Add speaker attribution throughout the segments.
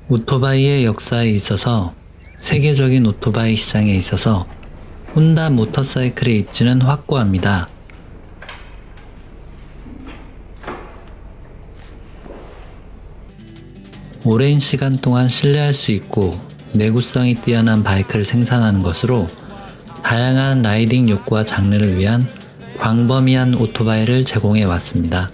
Speaker 1: 오토바이의 역사에 있어서 세계적인 오토바이 시장에 있어서 혼다 모터사이클의 입지는 확고합니다. 오랜 시간 동안 신뢰할 수 있고 내구성이 뛰어난 바이크를 생산하는 것으로 다양한 라이딩 욕구와 장르를 위한 광범위한 오토바이를 제공해 왔습니다.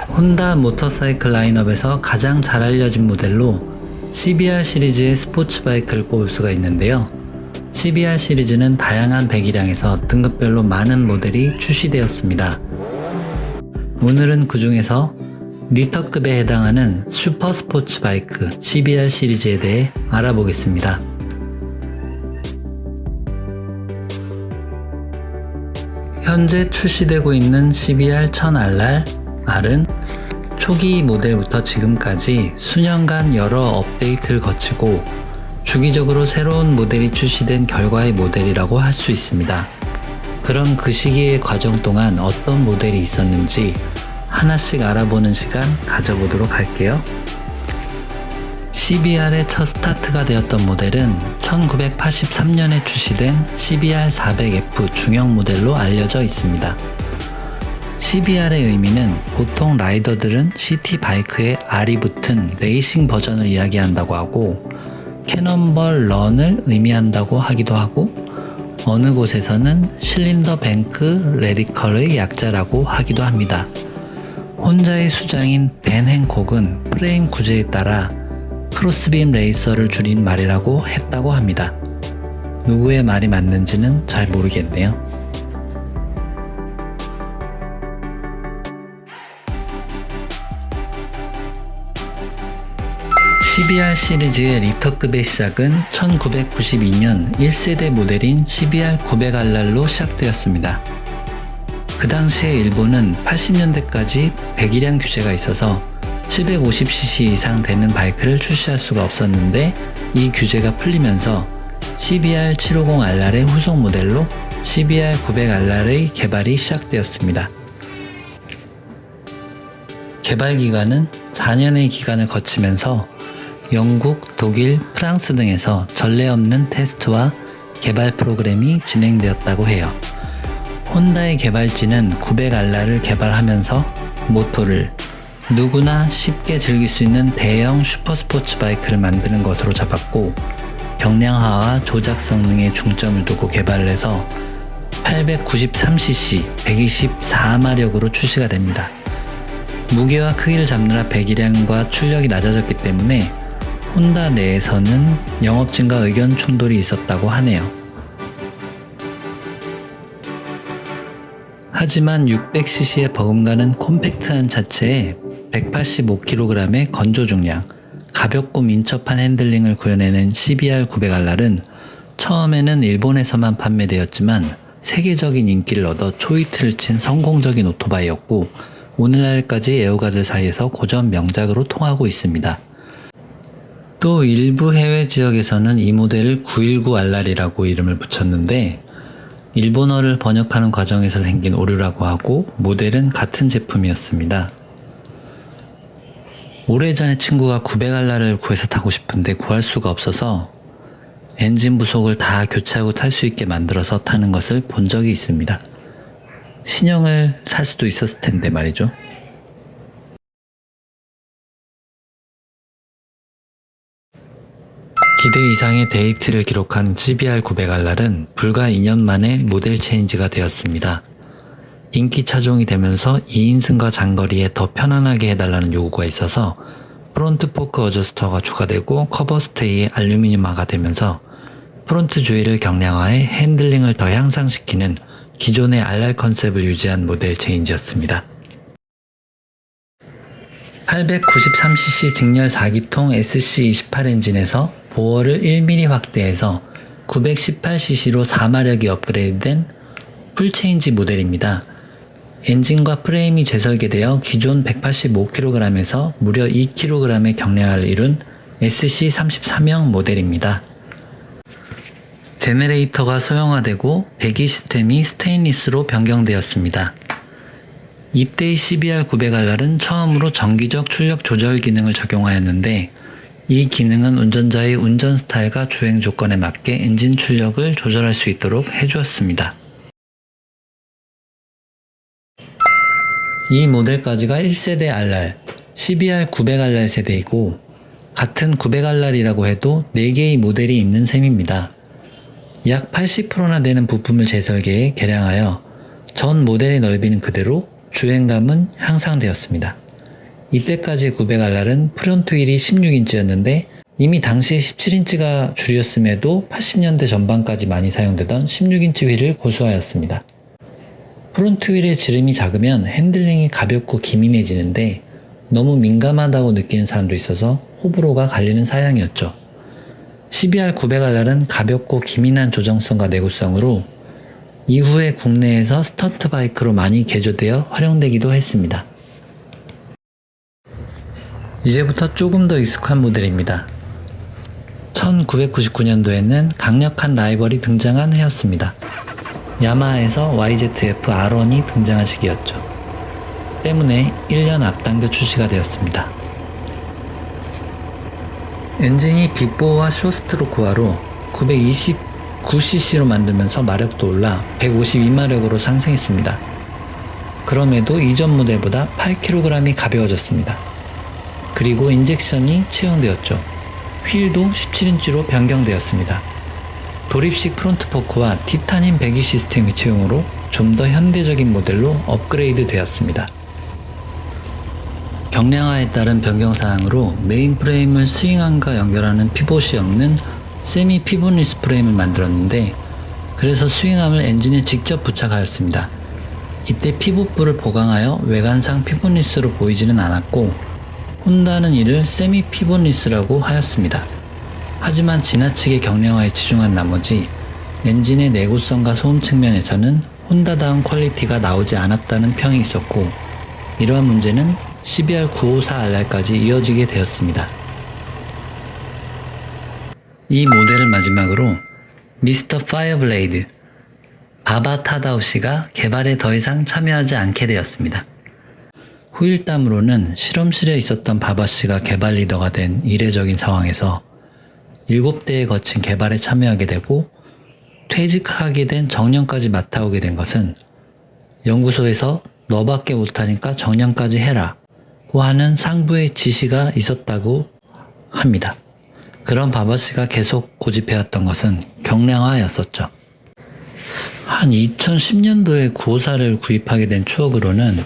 Speaker 1: 혼다 모터사이클 라인업에서 가장 잘 알려진 모델로 CBR 시리즈의 스포츠 바이크를 꼽을 수가 있는데요. CBR 시리즈는 다양한 배기량에서 등급별로 많은 모델이 출시되었습니다. 오늘은 그 중에서 리터급에 해당하는 슈퍼 스포츠 바이크 CBR 시리즈에 대해 알아보겠습니다. 현재 출시되고 있는 CBR 1000RR은 초기 모델부터 지금까지 수년간 여러 업데이트를 거치고 주기적으로 새로운 모델이 출시된 결과의 모델이라고 할 수 있습니다. 그럼 그 시기의 과정 동안 어떤 모델이 있었는지 하나씩 알아보는 시간 가져보도록 할게요. CBR의 첫 스타트가 되었던 모델은 1983년에 출시된 CBR400F 중형 모델로 알려져 있습니다. CBR의 의미는 보통 라이더들은 시티 바이크에 R이 붙은 레이싱 버전을 이야기한다고 하고 캐논볼 런을 의미한다고 하기도 하고 어느 곳에서는 실린더 뱅크 레디컬의 약자라고 하기도 합니다. 혼자의 수장인 벤 행콕은 프레임 구조에 따라 크로스빔 레이서를 줄인 말이라고 했다고 합니다. 누구의 말이 맞는지는 잘 모르겠네요. CBR 시리즈의 리터급의 시작은 1992년 1세대 모델인 CBR 900RR로 시작되었습니다. 그 당시에 일본은 80년대까지 배기량 규제가 있어서 750cc 이상 되는 바이크를 출시할 수가 없었는데 이 규제가 풀리면서 CBR 750RR의 후속 모델로 CBR 900RR의 개발이 시작되었습니다. 개발 기간은 4년의 기간을 거치면서 영국, 독일, 프랑스 등에서 전례 없는 테스트와 개발 프로그램이 진행되었다고 해요. 혼다의 개발진은 900RR을 개발하면서 모토를 누구나 쉽게 즐길 수 있는 대형 슈퍼스포츠 바이크를 만드는 것으로 잡았고 경량화와 조작 성능에 중점을 두고 개발을 해서 893cc 124마력으로 출시가 됩니다. 무게와 크기를 잡느라 배기량과 출력이 낮아졌기 때문에 혼다 내에서는 영업진과 의견 충돌이 있었다고 하네요. 하지만 600cc의 버금가는 콤팩트한 자체에 185kg의 건조 중량, 가볍고 민첩한 핸들링을 구현해낸 CBR 900RR은 처음에는 일본에서만 판매되었지만 세계적인 인기를 얻어 초이트를 친 성공적인 오토바이였고 오늘날까지 애호가들 사이에서 고전 명작으로 통하고 있습니다. 또 일부 해외 지역에서는 이 모델을 919RR이라고 이름을 붙였는데 일본어를 번역하는 과정에서 생긴 오류라고 하고 모델은 같은 제품이었습니다. 오래전에 친구가 900RR을 구해서 타고 싶은데 구할 수가 없어서 엔진 부속을 다 교체하고 탈 수 있게 만들어서 타는 것을 본 적이 있습니다. 신형을 살 수도 있었을 텐데 말이죠. 기대 이상의 데이트를 기록한 CBR 900RR은 불과 2년 만에 모델 체인지가 되었습니다. 인기 차종이 되면서 2인승과 장거리에 더 편안하게 해달라는 요구가 있어서 프론트 포크 어저스터가 추가되고 커버 스테이에 알루미늄화가 되면서 프론트 주위를 경량화해 핸들링을 더 향상시키는 기존의 RR 컨셉을 유지한 모델 체인지였습니다. 893cc 직렬 4기통 SC28 엔진에서 보어를 1mm 확대해서 918cc로 4마력이 업그레이드된 풀체인지 모델입니다. 엔진과 프레임이 재설계되어 기존 185kg에서 무려 2kg의 경량화를 이룬 SC33형 모델입니다. 제네레이터가 소형화되고 배기 시스템이 스테인리스로 변경되었습니다. 이때의 CBR900RR은 처음으로 정기적 출력 조절 기능을 적용하였는데 이 기능은 운전자의 운전 스타일과 주행 조건에 맞게 엔진 출력을 조절할 수 있도록 해주었습니다. 이 모델까지가 1세대 RR, CBR900RR 세대이고 같은 900RR이라고 해도 4개의 모델이 있는 셈입니다. 약 80%나 되는 부품을 재설계해 개량하여 전 모델의 넓이는 그대로 주행감은 향상되었습니다. 이때까지 900RR은 프론트 휠이 16인치였는데 이미 당시에 17인치가 주류였음에도 80년대 전반까지 많이 사용되던 16인치 휠을 고수하였습니다. 프론트 휠의 지름이 작으면 핸들링이 가볍고 기민해지는데 너무 민감하다고 느끼는 사람도 있어서 호불호가 갈리는 사양이었죠. CBR900RR은 가볍고 기민한 조정성과 내구성으로 이후에 국내에서 스턴트 바이크로 많이 개조되어 활용되기도 했습니다. 이제부터 조금 더 익숙한 모델입니다. 1999년도에는 강력한 라이벌이 등장한 해였습니다. 야마하에서 YZF R1이 등장한 시기였죠. 때문에 1년 앞당겨 출시가 되었습니다. 엔진이 빅4와 쇼스트로크화로 929cc로 만들면서 마력도 올라 152마력으로 상승했습니다. 그럼에도 이전 모델보다 8kg이 가벼워졌습니다. 그리고 인젝션이 채용되었죠. 휠도 17인치로 변경되었습니다. 도립식 프론트 포크와 티타늄 배기 시스템의 채용으로 좀 더 현대적인 모델로 업그레이드 되었습니다. 경량화에 따른 변경사항으로 메인 프레임을 스윙암과 연결하는 피봇이 없는 세미 피봇리스 프레임을 만들었는데 그래서 스윙암을 엔진에 직접 부착하였습니다. 이때 피봇부를 보강하여 외관상 피봇리스로 보이지는 않았고 혼다는 이를 세미 피봇리스라고 하였습니다. 하지만 지나치게 경량화에 치중한 나머지 엔진의 내구성과 소음 측면에서는 혼다다운 퀄리티가 나오지 않았다는 평이 있었고 이러한 문제는 CBR954RR까지 이어지게 되었습니다. 이 모델을 마지막으로 미스터 파이어블레이드 바바 타다오 씨가 개발에 더 이상 참여하지 않게 되었습니다. 후일담으로는 실험실에 있었던 바바 씨가 개발 리더가 된 이례적인 상황에서 7대에 거친 개발에 참여하게 되고 퇴직하게 된 정년까지 맡아오게 된 것은 연구소에서 너밖에 못하니까 정년까지 해라 고 하는 상부의 지시가 있었다고 합니다. 그런 바바 씨가 계속 고집해왔던 것은 경량화였었죠. 한 2010년도에 954를 구입하게 된 추억으로는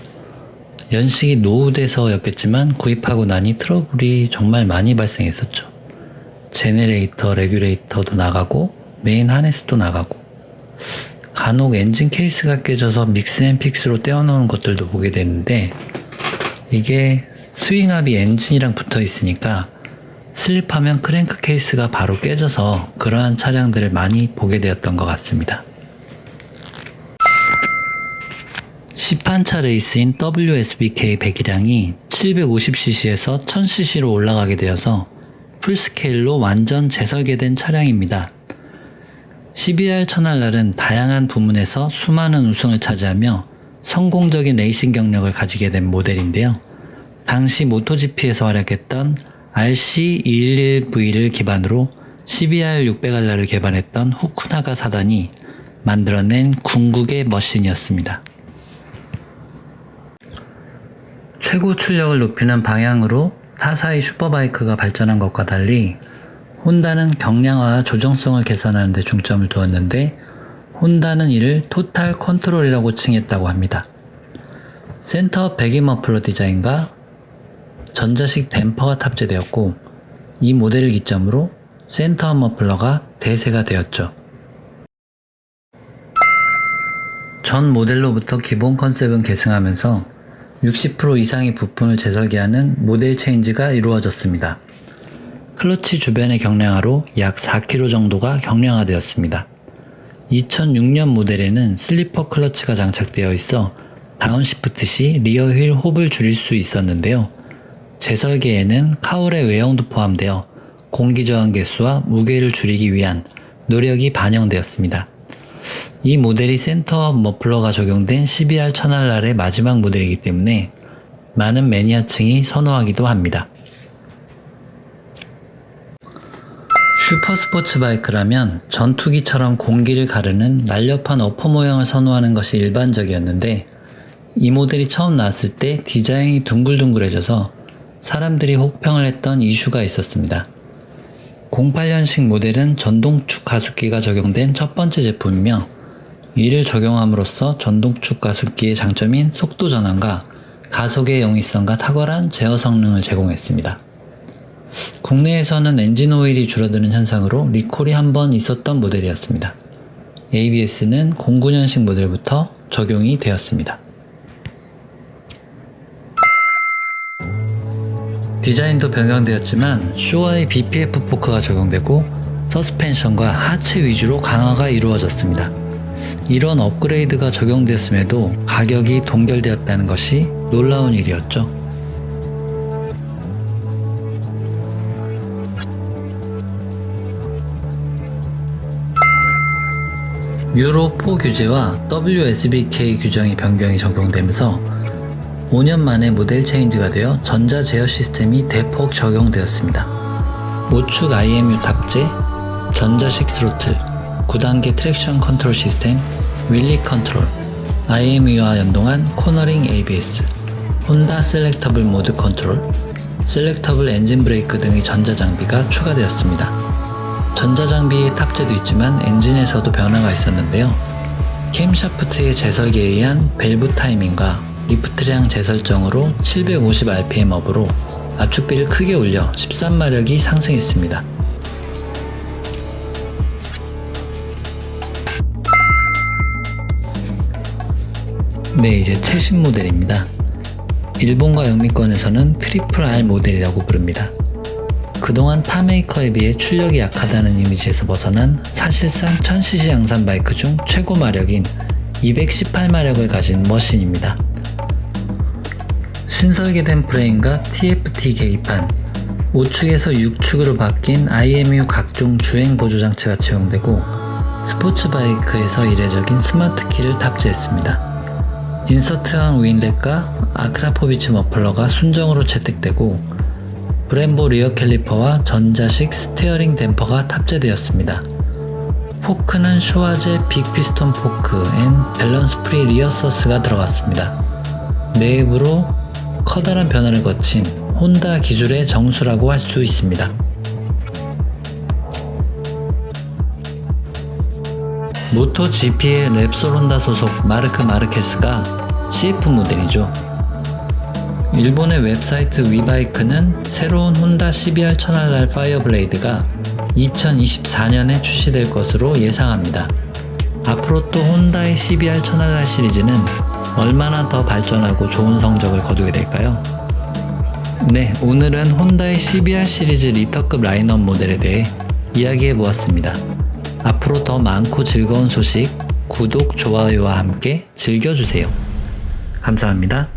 Speaker 1: 연식이 노후돼서였겠지만 구입하고 나니 트러블이 정말 많이 발생했었죠. 제네레이터, 레귤레이터도 나가고 메인 하네스도 나가고 간혹 엔진 케이스가 깨져서 믹스 앤 픽스로 떼어놓은 것들도 보게 됐는데 이게 스윙압이 엔진이랑 붙어 있으니까 슬립하면 크랭크 케이스가 바로 깨져서 그러한 차량들을 많이 보게 되었던 것 같습니다. 시판차 레이스인 WSBK 배기량이 750cc에서 1000cc로 올라가게 되어서 풀스케일로 완전 재설계된 차량입니다. CBR1000RR은 다양한 부문에서 수많은 우승을 차지하며 성공적인 레이싱 경력을 가지게 된 모델인데요. 당시 모토GP에서 활약했던 RC211V를 기반으로 CBR600RR을 개발했던 후쿠나가 사단이 만들어낸 궁극의 머신이었습니다. 최고 출력을 높이는 방향으로 타사의 슈퍼바이크가 발전한 것과 달리 혼다는 경량화와 조정성을 개선하는 데 중점을 두었는데 혼다는 이를 토탈 컨트롤이라고 칭했다고 합니다. 센터 배기 머플러 디자인과 전자식 댐퍼가 탑재되었고 이 모델을 기점으로 센터 머플러가 대세가 되었죠. 전 모델로부터 기본 컨셉은 계승하면서 60% 이상의 부품을 재설계하는 모델 체인지가 이루어졌습니다. 클러치 주변의 경량화로 약 4kg 정도가 경량화되었습니다. 2006년 모델에는 슬리퍼 클러치가 장착되어 있어 다운시프트 시 리어 휠 홉을 줄일 수 있었는데요. 재설계에는 카울의 외형도 포함되어 공기 저항 개수와 무게를 줄이기 위한 노력이 반영되었습니다. 이 모델이 센터업 머플러가 적용된 CBR1000R의 마지막 모델이기 때문에 많은 매니아층이 선호하기도 합니다. 슈퍼스포츠 바이크라면 전투기처럼 공기를 가르는 날렵한 어퍼 모양을 선호하는 것이 일반적이었는데, 이 모델이 처음 나왔을 때 디자인이 둥글둥글해져서 사람들이 혹평을 했던 이슈가 있었습니다. 08년식 모델은 전동축 가속기가 적용된 첫 번째 제품이며, 이를 적용함으로써 전동축 가속기의 장점인 속도 전환과 가속의 용이성과 탁월한 제어 성능을 제공했습니다. 국내에서는 엔진 오일이 줄어드는 현상으로 리콜이 한 번 있었던 모델이었습니다. ABS는 09년식 모델부터 적용이 되었습니다. 디자인도 변경되었지만 쇼와의 BPF 포크가 적용되고 서스펜션과 하체 위주로 강화가 이루어졌습니다. 이런 업그레이드가 적용되었음에도 가격이 동결되었다는 것이 놀라운 일이었죠. 유로4 규제와 WSBK 규정의 변경이 적용되면서 5년 만에 모델 체인지가 되어 전자 제어 시스템이 대폭 적용되었습니다. 5축 IMU 탑재, 전자식 스로틀, 9단계 트랙션 컨트롤 시스템, 윌리 컨트롤, IMU와 연동한 코너링 ABS, 혼다 셀렉터블 모드 컨트롤, 셀렉터블 엔진 브레이크 등의 전자장비가 추가되었습니다. 전자장비의 탑재도 있지만 엔진에서도 변화가 있었는데요. 캠샤프트의 재설계에 의한 밸브 타이밍과 리프트량 재설정으로 750rpm 업으로 압축비를 크게 올려 13마력이 상승했습니다. 네, 이제 최신 모델입니다. 일본과 영미권에서는 트리플 R 모델이라고 부릅니다. 그동안 타 메이커에 비해 출력이 약하다는 이미지에서 벗어난 사실상 1000cc 양산 바이크 중 최고 마력인 218마력을 가진 머신입니다. 신설계된 프레임과 TFT 계기판, 5축에서 6축으로 바뀐 IMU 각종 주행 보조 장치가 채용되고 스포츠 바이크에서 이례적인 스마트 키를 탑재했습니다. 인서트형 우인렛과 아크라포비츠 머플러가 순정으로 채택되고 브렘보 리어 캘리퍼와 전자식 스티어링 댐퍼가 탑재되었습니다. 포크는 쇼와제 빅피스톤 포크 앤 밸런스 프리 리어 서스가 들어갔습니다. 내부로 커다란 변화를 거친 혼다 기술의 정수라고 할 수 있습니다. 모토 GP의 랩솔 혼다 소속 마르크 마르케스가 CF 모델이죠. 일본의 웹사이트 위바이크는 새로운 혼다 CBR1000R 파이어블레이드가 2024년에 출시될 것으로 예상합니다. 앞으로 또 혼다의 CBR1000R 시리즈는 얼마나 더 발전하고 좋은 성적을 거두게 될까요? 네, 오늘은 혼다의 CBR 시리즈 리터급 라인업 모델에 대해 이야기해 보았습니다. 앞으로 더 많고 즐거운 소식 구독, 좋아요와 함께 즐겨주세요. 감사합니다.